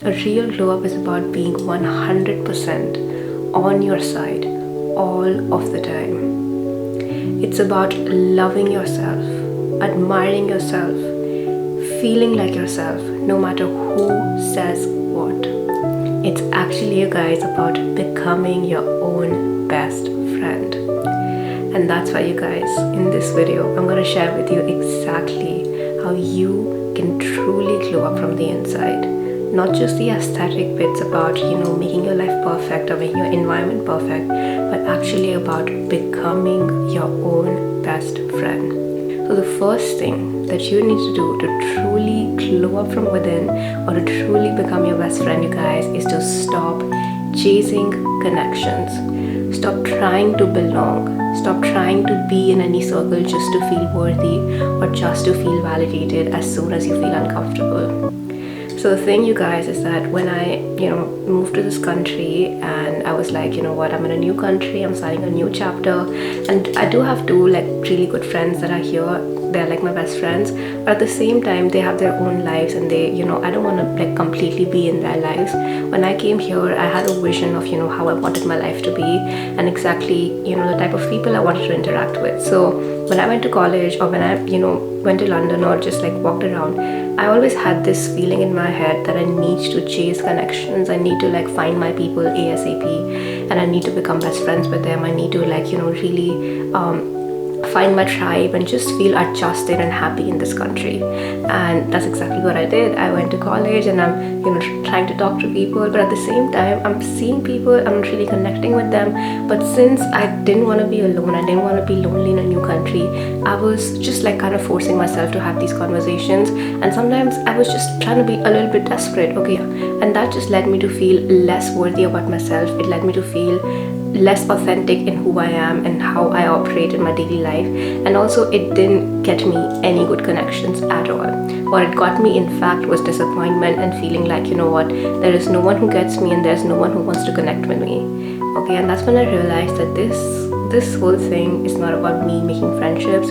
A real glow up is about being 100% on your side all of the time. It's about loving yourself, admiring yourself, feeling like yourself, no matter who says what. It's actually, you guys, about becoming your own best friend. And that's why, you guys, in this video, I'm going to share with you exactly how you can truly glow up from the inside. Not just the aesthetic bits about, making your life perfect or making your environment perfect, but actually about becoming your own best friend. So the first thing that you need to do to truly glow up from within or to truly become your best friend, you guys, is to stop chasing connections. Stop trying to belong. Stop trying to be in any circle just to feel worthy or just to feel validated as soon as you feel uncomfortable. So the thing, you guys, is that when I, moved to this country and I was like, you know what, I'm in a new country, I'm starting a new chapter, and I do have two really good friends that are here. They're like my best friends, but at the same time they have their own lives, and they, I don't want to completely be in their lives. When I came here, I had a vision of, how I wanted my life to be and exactly, the type of people I wanted to interact with. So when I went to college, or when I, went to London or just walked around, I always had this feeling in my head that I need to chase connections. I need to find my people ASAP, and I need to become best friends with them. I need to really find my tribe and just feel adjusted and happy in this country. And that's exactly what I did. I went to college and I'm trying to talk to people, but at the same time I'm seeing people, I'm really connecting with them. But since I didn't want to be alone, I didn't want to be lonely in a new country, I was just kind of forcing myself to have these conversations, and sometimes I was just trying to be a little bit desperate, okay, and that just led me to feel less worthy about myself. It led me to feel less authentic in who I am and how I operate in my daily life. And also it didn't get me any good connections at all. What it got me, in fact, was disappointment and feeling like, there is no one who gets me and there's no one who wants to connect with me. Okay, and that's when I realized that this whole thing is not about me making friendships.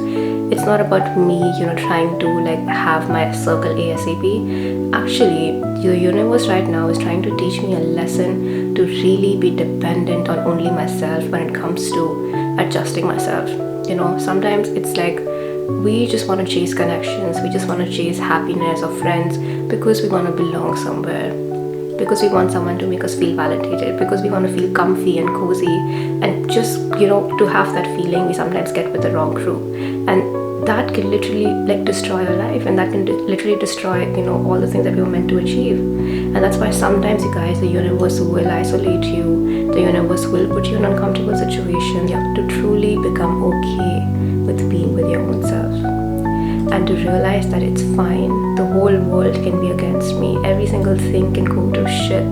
It's not about me, trying to have my circle ASAP. Actually, the universe right now is trying to teach me a lesson to really be dependent on only myself when it comes to adjusting myself. Sometimes it's we just want to chase connections, we just want to chase happiness or friends because we want to belong somewhere, because we want someone to make us feel validated, because we want to feel comfy and cozy, and just to have that feeling we sometimes get with the wrong crew. And that can literally destroy your life, and that can literally destroy all the things that we were meant to achieve. And that's why sometimes, you guys, the universe will isolate you, the universe will put you in uncomfortable situations. You have to truly become okay with being with your own self, and to realize that it's fine. The whole world can be against me, every single thing can go to shit,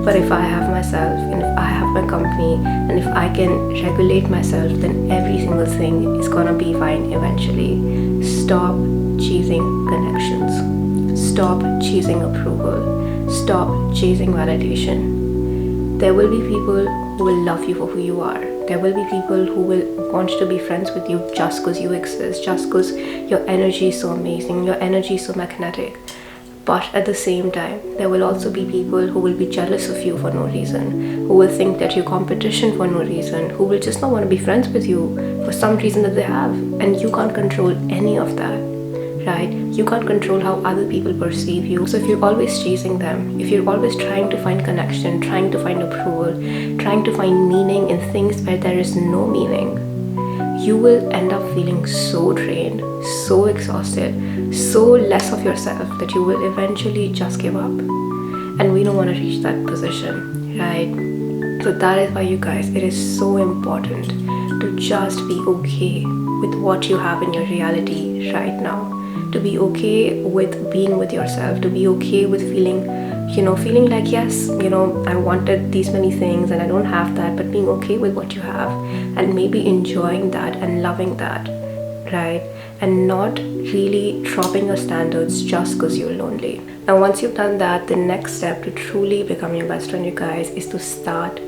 but if I have myself, and if I have my company, and if I can regulate myself, then every single thing is gonna be fine eventually. Stop chasing connections. Stop chasing approval. Stop chasing validation. There will be people who will love you for who you are. There will be people who will want to be friends with you just because you exist, just because your energy is so amazing, your energy is so magnetic. But at the same time, there will also be people who will be jealous of you for no reason, who will think that you're competition for no reason, who will just not want to be friends with you for some reason that they have. And you can't control any of that, right? You can't control how other people perceive you. So if you're always chasing them, if you're always trying to find connection, trying to find approval, trying to find meaning in things where there is no meaning, you will end up feeling so drained, so exhausted, so less of yourself that you will eventually just give up. And we don't want to reach that position, right? So that is why, you guys, it is so important to just be okay with what you have in your reality right now, to be okay with being with yourself, to be okay with feeling like, yes, I wanted these many things and I don't have that, but being okay with what you have and maybe enjoying that and loving that, right? And not really dropping your standards just because you're lonely. Now, once you've done that, the next step to truly become your best friend, you guys, is to start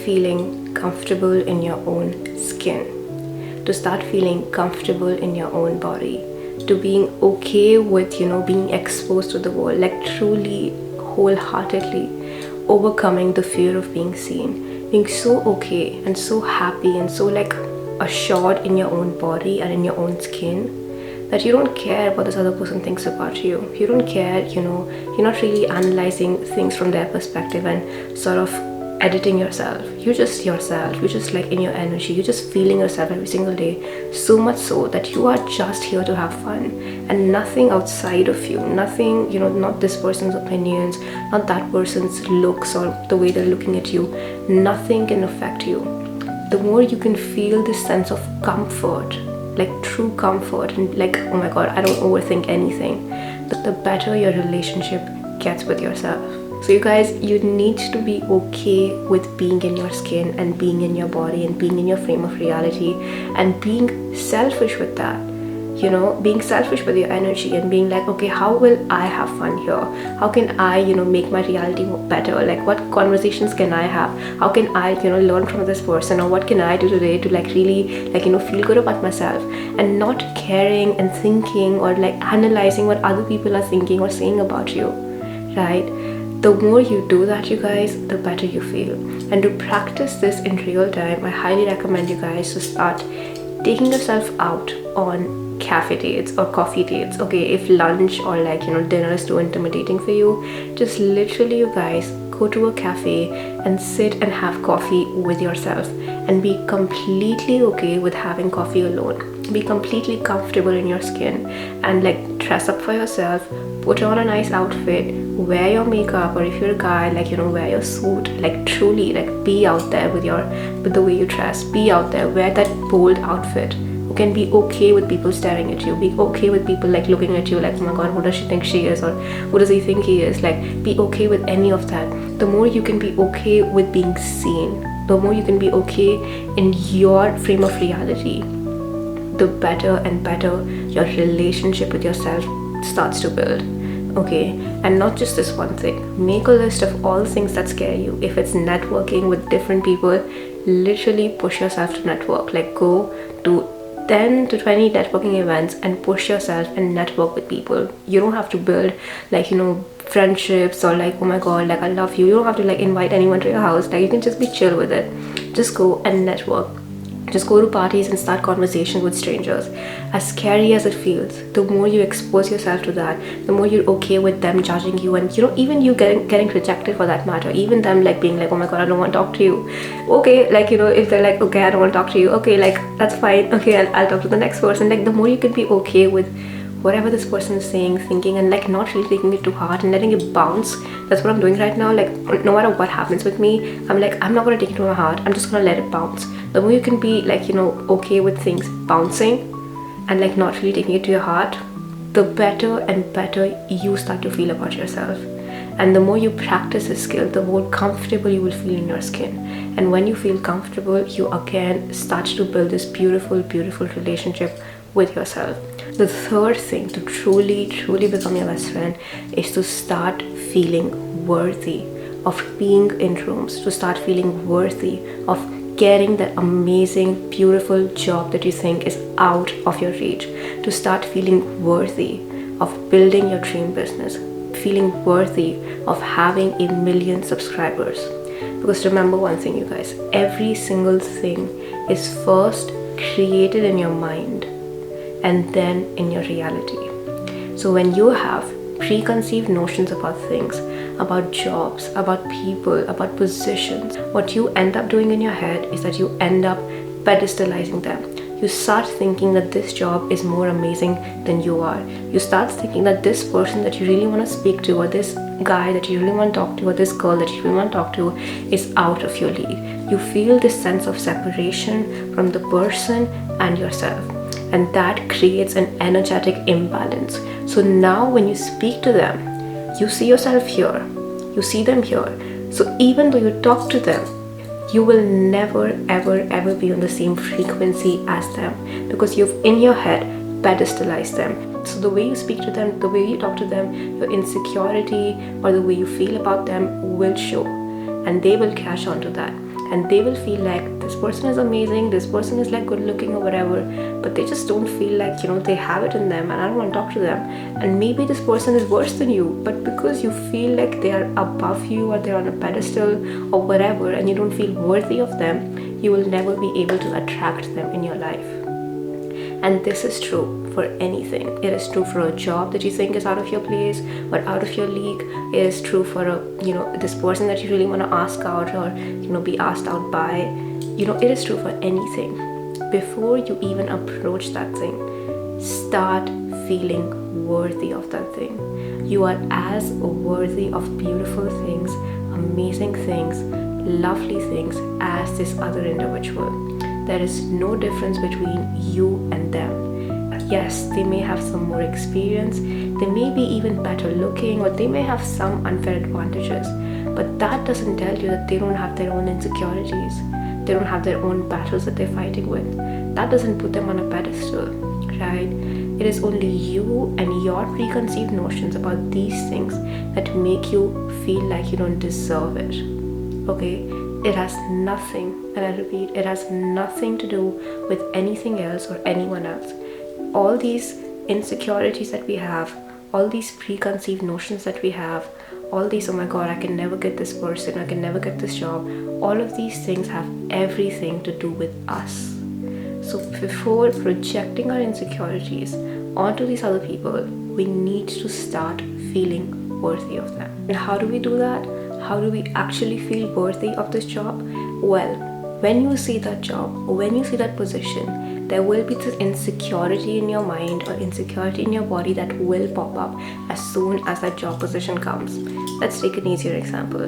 feeling comfortable in your own skin, to start feeling comfortable in your own body, to being okay with being exposed to the world, truly wholeheartedly, overcoming the fear of being seen, being so okay and so happy and so like assured in your own body and in your own skin that you don't care what this other person thinks about you. You don't care, you're not really analyzing things from their perspective and sort of editing yourself. You're just yourself. You're just like in your energy. You're just feeling yourself every single day. So much so that you are just here to have fun and nothing outside of you. Nothing, not this person's opinions, not that person's looks or the way they're looking at you. Nothing can affect you. The more you can feel this sense of comfort, like true comfort, and like, oh my god, I don't overthink anything, the better your relationship gets with yourself. So you guys, you need to be okay with being in your skin and being in your body and being in your frame of reality and being selfish with that. Being selfish with your energy and being like, okay, how will I have fun here? How can I, make my reality better? Like, what conversations can I have? How can I, learn from this person? Or what can I do today to like really like, feel good about myself? And not caring and thinking or like analyzing what other people are thinking or saying about you, right? The more you do that, you guys, the better you feel. And to practice this in real time, I highly recommend you guys to start taking yourself out on cafe dates or coffee dates. Okay, if lunch or like dinner is too intimidating for you, just literally, you guys, go to a cafe and sit and have coffee with yourself and be completely okay with having coffee alone. Be completely comfortable in your skin and like dress up for yourself, put on a nice outfit, wear your makeup, or if you're a guy, like wear your suit. Like truly, like be out there with the way you dress. Be out there, wear that bold outfit. You can be okay with people staring at you. Be okay with people like looking at you like, oh my god, who does she think she is, or who does he think he is? Like, be okay with any of that. The more you can be okay with being seen, the more you can be okay in your frame of reality, the better and better your relationship with yourself starts to build. Okay, and not just this one thing. Make a list of all things that scare you. If it's networking with different people, literally push yourself to network. Like, go to 10 to 20 networking events and push yourself and network with people. You don't have to build like friendships or like, oh my god, like I love you. You don't have to like invite anyone to your house. Like, you can just be chill with it. Just go and network. Just go to parties and start conversations with strangers. As scary as it feels, the more you expose yourself to that, the more you're okay with them judging you, and even you getting rejected for that matter. Even them like being like, oh my god, I don't want to talk to you. Okay, like if they're like, okay, I don't want to talk to you. Okay, like that's fine. Okay, I'll talk to the next person. Like, the more you can be okay with whatever this person is saying, thinking, and like not really taking it too hard and letting it bounce. That's what I'm doing right now. Like, no matter what happens with me, I'm like, I'm not gonna take it to my heart. I'm just gonna let it bounce. The more you can be like okay with things bouncing and like not really taking it to your heart, the better and better you start to feel about yourself. And the more you practice this skill, the more comfortable you will feel in your skin. And when you feel comfortable, you again start to build this beautiful relationship with yourself. The third thing to truly become your best friend is to start feeling worthy of being in rooms, to start feeling worthy of getting that amazing, beautiful job that you think is out of your reach, to start feeling worthy of building your dream business, feeling worthy of having 1 million subscribers. Because remember one thing, you guys, every single thing is first created in your mind and then in your reality. So when you have preconceived notions about things, about jobs, about people, about positions, what you end up doing in your head is that you end up pedestalizing them. You start thinking that this job is more amazing than you are. You start thinking that this person that you really want to speak to, or this guy that you really want to talk to, or this girl that you really want to talk to is out of your league. You feel this sense of separation from the person and yourself. And that creates an energetic imbalance. So now when you speak to them, you see yourself here, you see them here. So even though you talk to them, you will never ever be on the same frequency as them, because you've in your head pedestalized them. So the way you speak to them, the way you talk to them, your insecurity or the way you feel about them will show, and they will catch on to that. and they will feel like this person is amazing, this person is like good looking or whatever, but they just don't feel like, they have it in them, and I don't want to talk to them. And maybe this person is worse than you, but because you feel like they are above you or they're on a pedestal or whatever, and you don't feel worthy of them, you will never be able to attract them in your life. And this is true for anything. It is true for a job that you think is out of your place or out of your league. It is true for this person that you really want to ask out or be asked out by. It is true for anything. Before you even approach that thing, start feeling worthy of that thing. You are as worthy of beautiful things, amazing things, lovely things as this other individual. There is no difference between you and them. Yes, they may have some more experience, they may be even better looking, or they may have some unfair advantages, but that doesn't tell you that they don't have their own insecurities, they don't have their own battles that they're fighting with. That doesn't put them on a pedestal, right? It is only you and your preconceived notions about these things that make you feel like you don't deserve it, okay? It has nothing, and I repeat, it has nothing to do with anything else or anyone else. All these insecurities that we have, all these preconceived notions that we have, all these, oh my god, I can never get this person, I can never get this job, all of these things have everything to do with us. So before projecting our insecurities onto these other people, we need to start feeling worthy of them. And how do we do that? How do we actually feel worthy of this job? Well, when you see that job or when you see that position, there will be this insecurity in your mind or insecurity in your body that will pop up as soon as that job position comes. Let's take an easier example.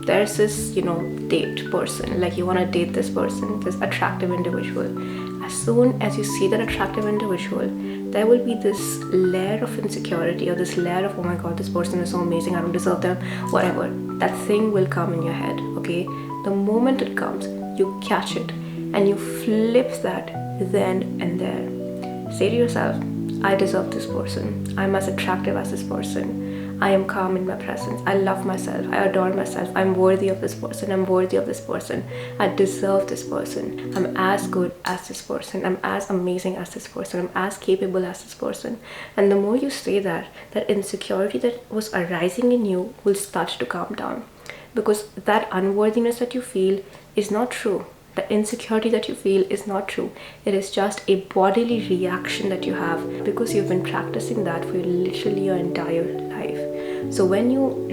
There's this, date person, like you want to date this person, this attractive individual. As soon as you see that attractive individual, there will be this layer of insecurity or this layer of, oh my god, this person is so amazing, I don't deserve them, whatever. That thing will come in your head, okay? The moment it comes, you catch it and you flip that then and there. Say to yourself, I deserve this person. I'm as attractive as this person. I am calm in my presence. I love myself. I adore myself. I'm worthy of this person. I'm worthy of this person. I deserve this person. I'm as good as this person. I'm as amazing as this person. I'm as capable as this person. And the more you say that, that insecurity that was arising in you will start to calm down. Because that unworthiness that you feel is not true. The insecurity that you feel is not true. It is just a bodily reaction that you have because you've been practicing that for literally your entire life. So when you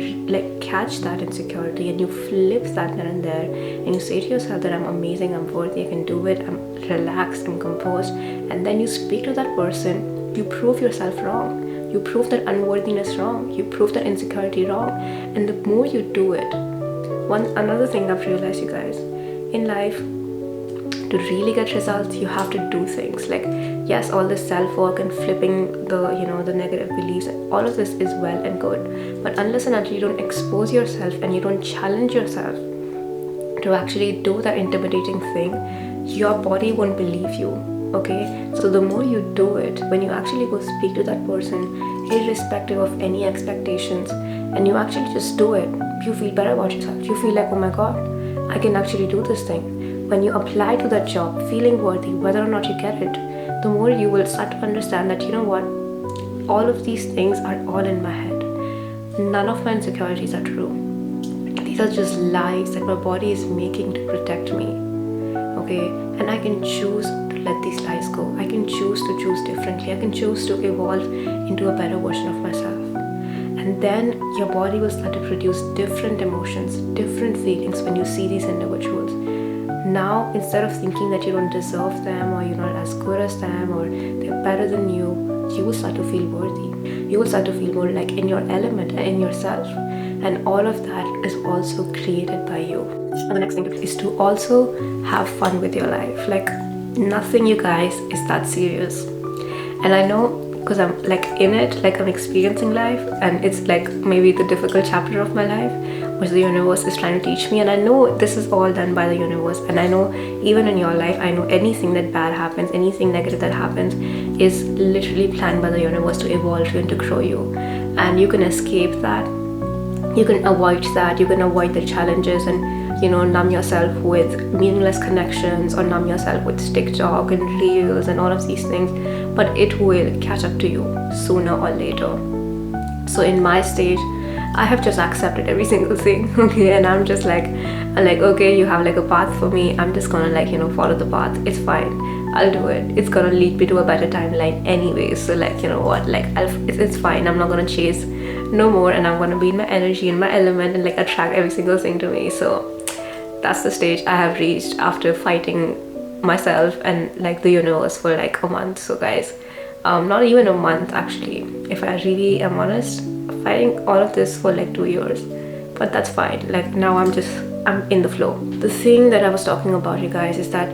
catch that insecurity and you flip that then and there and you say to yourself that I'm amazing, I'm worthy, I can do it, I'm relaxed, I'm composed, and then you speak to that person, you prove yourself wrong. You prove that unworthiness wrong. You prove that insecurity wrong. And the more you do it, another thing I've realized, you guys, in life, to really get results, you have to do things like, yes, all this self-work and flipping the negative beliefs, all of this is well and good, but unless and until you don't expose yourself and you don't challenge yourself to actually do that intimidating thing, your body won't believe you, okay? So the more you do it, when you actually go speak to that person, irrespective of any expectations, and you actually just do it, you feel better about yourself. You feel like, oh my god, I can actually do this thing. When you apply to that job, feeling worthy, whether or not you get it, the more you will start to understand that, you know what, all of these things are all in my head. None of my insecurities are true. These are just lies that my body is making to protect me, okay? And I can choose to let these lies go. I can choose to choose differently. I can choose to evolve into a better version of myself. And then your body will start to produce different emotions, different feelings when you see these individuals. Now, instead of thinking that you don't deserve them or you're not as good as them or they're better than you, you will start to feel worthy. You will start to feel more like in your element and in yourself. And all of that is also created by you. And the next thing is to also have fun with your life. Like, nothing, you guys, is that serious. And I know, because I'm like in it, like I'm experiencing life, and it's like maybe the difficult chapter of my life which the universe is trying to teach me, and I know this is all done by the universe. And I know even in your life, I know anything that bad happens, anything negative that happens is literally planned by the universe to evolve you and to grow you. And you can escape that, you can avoid that, you can avoid the challenges, and numb yourself with meaningless connections or numb yourself with TikTok and reels and all of these things, but it will catch up to you sooner or later. So in my stage, I have just accepted every single thing, okay, and I'm like, okay, you have like a path for me. I'm just gonna follow the path. It's fine. I'll do it. It's gonna lead me to a better timeline anyway. So it's fine. I'm not gonna chase no more, and I'm gonna be in my energy, in my element, and attract every single thing to me. So that's the stage I have reached after fighting myself and the universe for a month. So guys, not even a month actually, if I really am honest, fighting all of this for 2 years, but that's fine. Now I'm in the flow. The thing that I was talking about, you guys, is that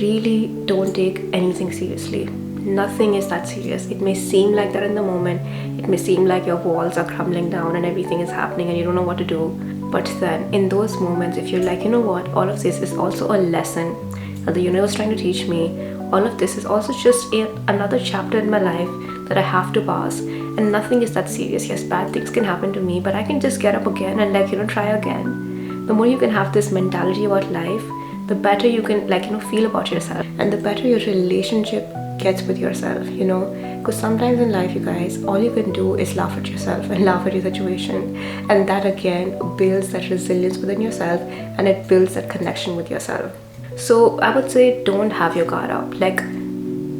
really don't take anything seriously. Nothing is that serious. It may seem like that in the moment. It may seem like your walls are crumbling down and everything is happening and you don't know what to do. But then in those moments, if you're like, you know what, all of this is also a lesson that the universe is trying to teach me. All of this is also just another chapter in my life that I have to pass, and nothing is that serious. Yes, bad things can happen to me, but I can just get up again and try again. The more you can have this mentality about life, the better you can feel about yourself, and the better your relationship gets with yourself, because sometimes in life, you guys, all you can do is laugh at yourself and laugh at your situation, and that again builds that resilience within yourself, and it builds that connection with yourself. So I would say, don't have your guard up.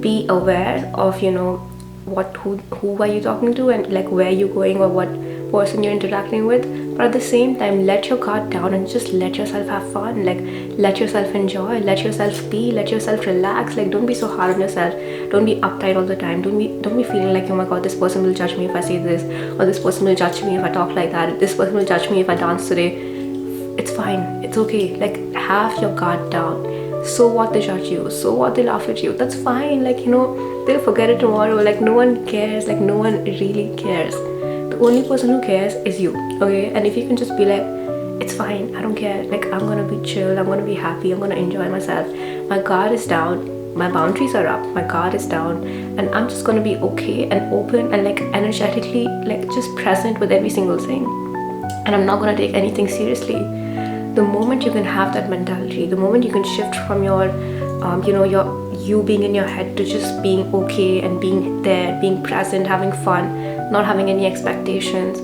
Be aware of who are you talking to, and where you're going, or what person you're interacting with. But at the same time, let your guard down and just let yourself have fun. Let yourself enjoy, let yourself be, let yourself relax. Don't be so hard on yourself. Don't be uptight all the time. Don't be feeling oh my god, this person will judge me if I say this, or this person will judge me if I talk like that, this person will judge me if I dance today. It's fine, it's okay. Have your guard down. So what, they judge you, so what, they laugh at you, that's fine. They'll forget it tomorrow. No one cares. No one really cares. The only person who cares is you, okay? And if you can just be it's fine, I don't care, I'm gonna be chill, I'm gonna be happy, I'm gonna enjoy myself, my guard is down, my boundaries are up, my guard is down, and I'm just gonna be okay and open and energetically just present with every single thing, and I'm not gonna take anything seriously. The moment you can have that mentality, the moment you can shift from your you being in your head to just being okay and being there, being present, having fun, not having any expectations,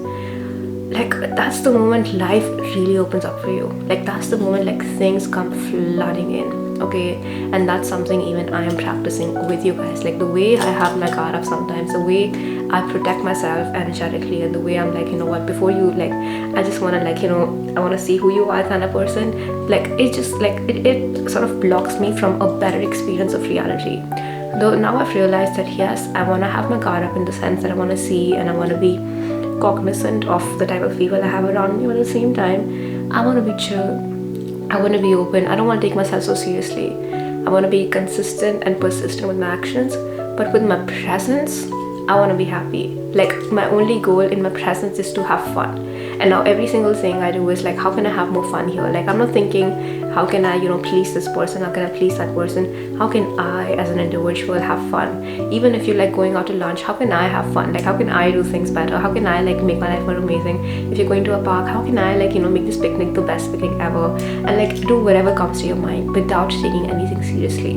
that's the moment life really opens up for you. That's the moment things come flooding in, okay? And that's something even I am practicing with you guys. The way I have my guard up sometimes, the way I protect myself energetically, and the way I'm you know what, before you I just want to I want to see who you are kind of person. It just it sort of blocks me from a better experience of reality. Though now I've realized that yes, I want to have my guard up in the sense that I want to see and I want to be cognizant of the type of people I have around me, but at the same time I want to be chill, I want to be open, I don't want to take myself so seriously. I want to be consistent and persistent with my actions, but with my presence I want to be happy. My only goal in my presence is to have fun. And now every single thing I do is how can I have more fun here? I'm not thinking how can I please this person, how can I please that person. How can I as an individual have fun? Even if you're going out to lunch, how can I have fun? How can I do things better? How can I make my life more amazing? If you're going to a park, how can I make this picnic the best picnic ever? And do whatever comes to your mind without taking anything seriously.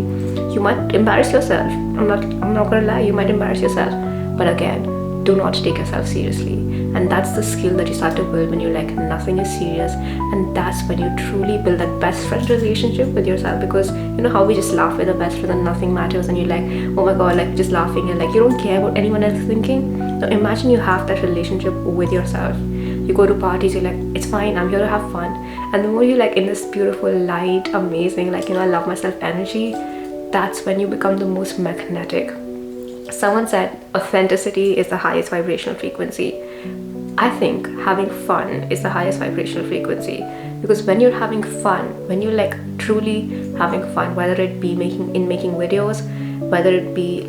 You might embarrass yourself. I'm not gonna lie, you might embarrass yourself. But again, do not take yourself seriously. And that's the skill that you start to build when you're nothing is serious. And that's when you truly build that best friend relationship with yourself. Because you know how we just laugh with a best friend and nothing matters, and you're oh my god, just laughing, and you don't care what anyone else is thinking. Now imagine you have that relationship with yourself. You go to parties, you're it's fine, I'm here to have fun. And the more you're in this beautiful, light, amazing, I love myself energy, that's when you become the most magnetic. Someone said authenticity is the highest vibrational frequency. I think having fun is the highest vibrational frequency, because when you're having fun, when you're truly having fun, whether it be making videos, whether it be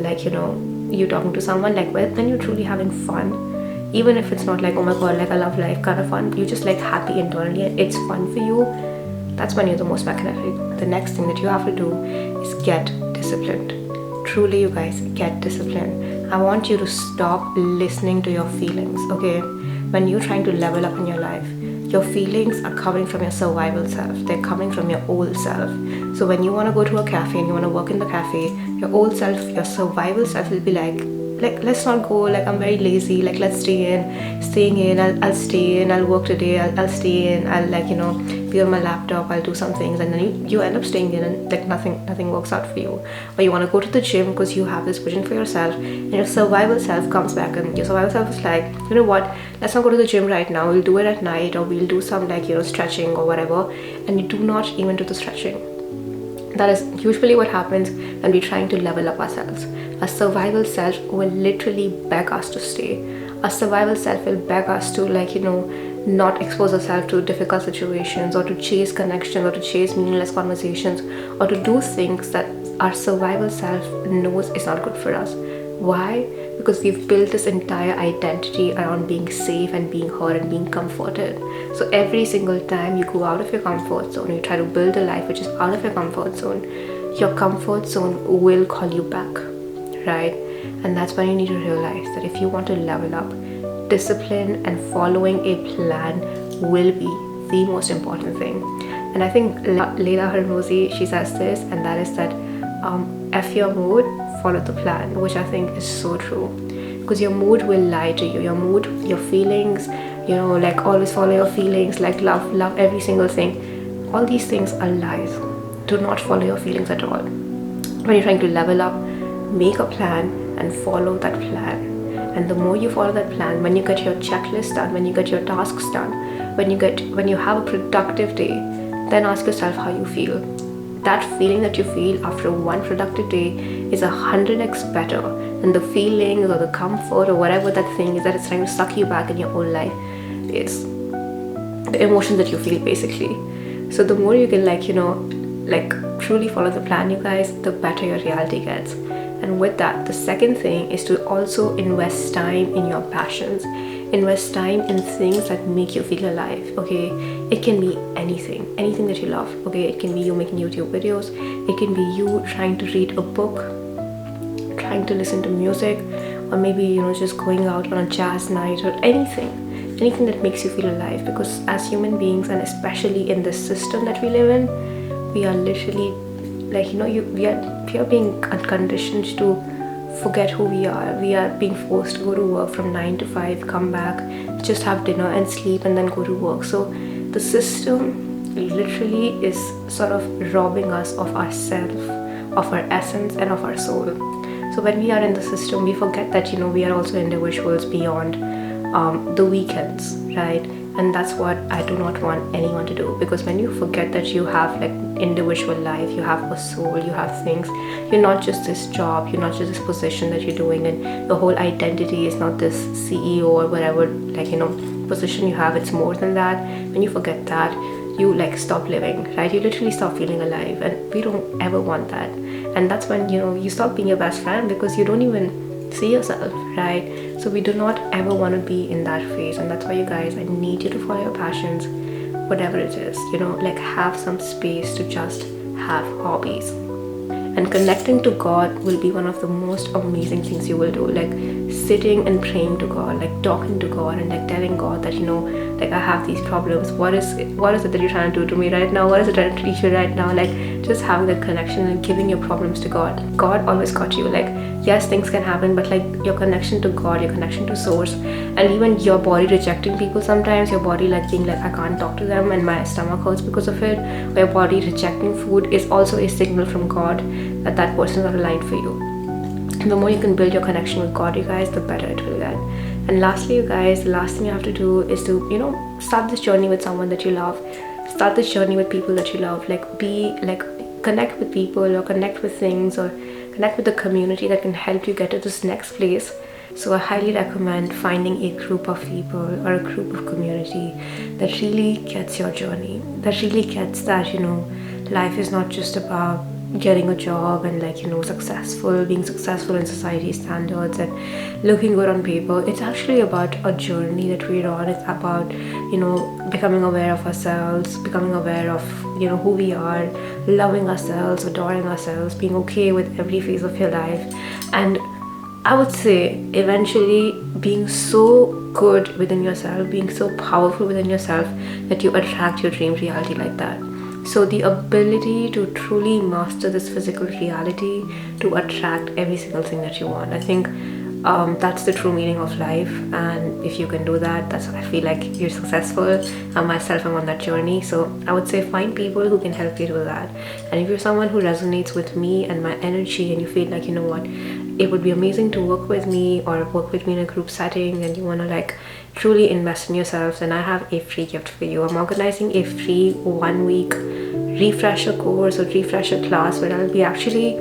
you talking to someone, when you're truly having fun, even if it's not oh my god, I love life kind of fun, you're just happy internally and it's fun for you, that's when you're the most magnetic. The next thing that you have to do is get disciplined. Truly, you guys, get disciplined. I want you to stop listening to your feelings, okay? When you're trying to level up in your life, your feelings are coming from your survival self. They're coming from your old self. So when you want to go to a cafe and you want to work in the cafe, your old self, your survival self will be like let's not go, like I'm very lazy, like let's staying in, I'll stay in, I'll work today, I'll stay in, I'll like, you know, be on my laptop, I'll do some things, and then you end up staying in and like nothing works out for you. Or you want to go to the gym because you have this vision for yourself, and your survival self comes back and your survival self is like, you know what, let's not go to the gym right now, we'll do it at night, or we'll do some like, you know, stretching or whatever, and you do not even do the stretching. That is usually what happens when we're trying to level up ourselves. Our survival self will literally beg us to stay. Our survival self will beg us to, like, you know, not expose ourselves to difficult situations, or to chase connections, or to chase meaningless conversations, or to do things that our survival self knows is not good for us. Why? Because we've built this entire identity around being safe and being heard and being comforted. So every single time you go out of your comfort zone, you try to build a life which is out of your comfort zone will call you back, right? And that's when you need to realize that if you want to level up, discipline and following a plan will be the most important thing. And I think Leila Hormozi, she says this, and that is that F your mood, follow the plan, which I think is so true. Because your mood will lie to you. Your mood, your feelings, you know, like always follow your feelings, like love every single thing. All these things are lies. Do not follow your feelings at all. When you're trying to level up, make a plan and follow that plan. And the more you follow that plan, when you get your checklist done, when you get your tasks done, when you have a productive day, then ask yourself how you feel. That feeling that you feel after one productive day is 100x better than the feelings or the comfort or whatever that thing is that is trying to suck you back in your own life. Is the emotions that you feel, basically. So the more you can, like, you know, like truly follow the plan, you guys, the better your reality gets. And with that, the second thing is to also invest time in your passions. Invest time in things that make you feel alive, okay? It can be anything that you love, okay? It can be you making YouTube videos, it can be you trying to read a book, trying to listen to music, or maybe, you know, just going out on a jazz night, or anything that makes you feel alive. Because as human beings, and especially in this system that we live in, we are literally, like, you know, we are being conditioned to forget who we are. We are being forced to go to work from 9 to 5, come back, just have dinner and sleep, and then go to work. So the system literally is sort of robbing us of ourself, of our essence, and of our soul. So when we are in the system, we forget that, you know, we are also individuals beyond the weekends, right? And that's what I do not want anyone to do. Because when you forget that you have like individual life, you have a soul, you have things, you're not just this job, you're not just this position that you're doing, and the whole identity is not this CEO or whatever, like, you know, position you have. It's more than that. When you forget that, you like stop living, right? You literally stop feeling alive, and we don't ever want that. And that's when, you know, you stop being your best friend, because you don't even see yourself, right? So we do not ever want to be in that phase. And that's why, you guys, I need you to follow your passions, whatever it is, you know, like have some space to just have hobbies. And connecting to God will be one of the most amazing things you will do. Like sitting and praying to God, like talking to God, and like telling God that, you know, like I have these problems. What is it that you're trying to do to me right now? What is it trying to teach you right now? Like just having that connection and giving your problems to God. God always got you. Like, yes, things can happen, but like your connection to God, your connection to source, and even your body rejecting people sometimes, your body like being like, I can't talk to them and my stomach hurts because of it, or your body rejecting food is also a signal from God that that person is not aligned for you. And the more you can build your connection with God, you guys, the better it will get. And lastly, you guys, the last thing you have to do is to, you know, start this journey with someone that you love. Start this journey with people that you love. Like connect with people, or connect with things, or connect with the community that can help you get to this next place. So I highly recommend finding a group of people or a group of community that really gets your journey, that really gets that, you know, life is not just about getting a job and like, you know, being successful in society standards and looking good on paper. It's actually about a journey that we're on. It's about, you know, becoming aware of ourselves, becoming aware of, you know, who we are, loving ourselves, adoring ourselves, being okay with every phase of your life, and I would say eventually being so good within yourself, being so powerful within yourself that you attract your dream reality like that. So, the ability to truly master this physical reality to attract every single thing that you want. I think that's the true meaning of life, and if you can do that, that's, I feel like you're successful. And myself, I'm on that journey. So I would say find people who can help you do that. And if you're someone who resonates with me and my energy, and you feel like, you know what, it would be amazing to work with me or work with me in a group setting, and you want to like truly invest in yourselves, and I have a free gift for you. I'm organizing a free 1 week refresher course or refresher class where I'll be actually,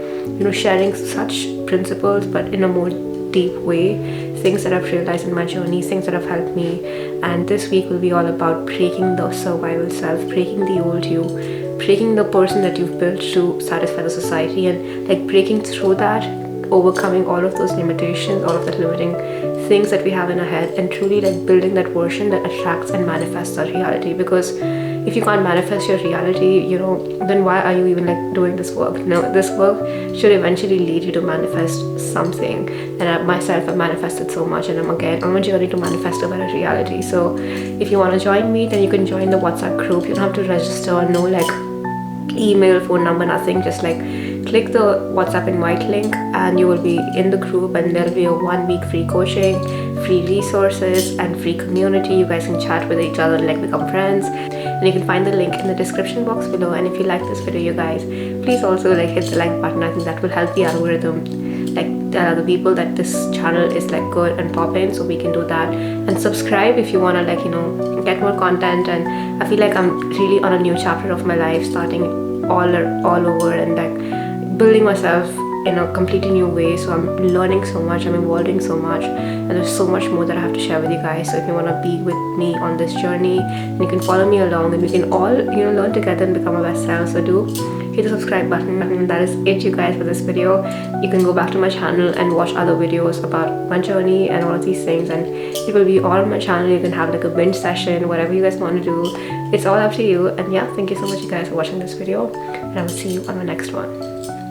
sharing such principles but in a more deep way, things that I've realized in my journey, things that have helped me. And this week will be all about breaking the survival self, breaking the old you, breaking the person that you've built to satisfy the society, and like breaking through that, overcoming all of those limitations, all of that limiting things that we have in our head, and truly like building that version that attracts and manifests our reality. Because if you can't manifest your reality, then why are you even like doing this work? This work should eventually lead you to manifest something. And myself, I've manifested so much, and I'm on a journey to manifest a better reality. So if you want to join me, then you can join the WhatsApp group. You don't have to register, no like email, phone number, nothing. Just like click the WhatsApp invite link and you will be in the group, and there'll be a 1 week free coaching, free resources, and free community. You guys can chat with each other and like become friends, and you can find the link in the description box below. And if you like this video, you guys, please also like hit the like button. I think that will help the algorithm like the people that this channel is like good and popping, so we can do that. And subscribe if you want to like get more content. And I feel like I'm really on a new chapter of my life, starting all over, and like building myself in a completely new way. So I'm learning so much, I'm evolving so much, and there's so much more that I have to share with you guys. So if you want to be with me on this journey, then you can follow me along, and we can all learn together and become our best selves. So do hit the subscribe button. And that is it, you guys, for this video. You can go back to my channel and watch other videos about my journey and all of these things, and it will be all on my channel. You can have like a binge session, whatever you guys want to do. It's all up to you. And yeah, thank you so much, you guys, for watching this video, and I will see you on the next one.